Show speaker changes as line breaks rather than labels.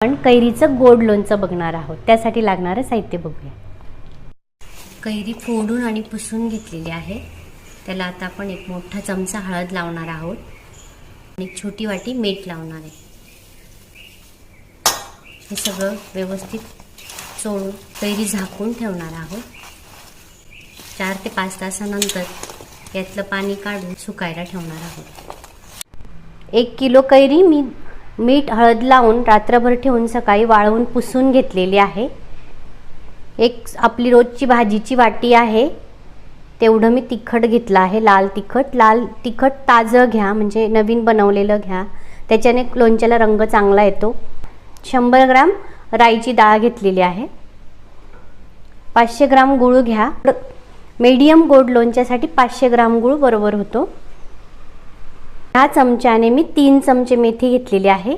आपण कैरीचं गोड लोणचं बघणार आहोत. त्यासाठी लागणारं साहित्य बघूया. कैरी फोडून आणि पुसून घेतलेली आहे. त्याला आता आपण एक मोठा चमचा हळद लावणार आहोत आणि एक छोटी वाटी मीठ लावणार आहे. हे सगळं व्यवस्थित चोळून कैरी झाकून ठेवणार आहोत. 4 ते 5 तासानंतर यातलं पाणी काढून सुकायला ठेवणार आहोत. 1 किलो कैरी मी मीठ हळद लावून रात्रभर ठेवून सकाळी वाळवून पुसून घेतलेली आहे. एक आपली रोजची भाजीची वाटी आहे तेवढं मी तिखट घेतलं आहे. लाल तिखट ताजं घ्या, म्हणजे नवीन बनवलेलं घ्या, त्याच्याने लोणच्याला रंग चांगला येतो. 100 ग्राम राईची डाळ घेतलेली आहे. 500 ग्राम गूळ घ्या. मीडियम गोड लोणच्यासाठी 500 ग्राम गूळ बरोबर होतो. ह्या चमच्याने मी 3 चमचे मेथी घेतलेली आहे.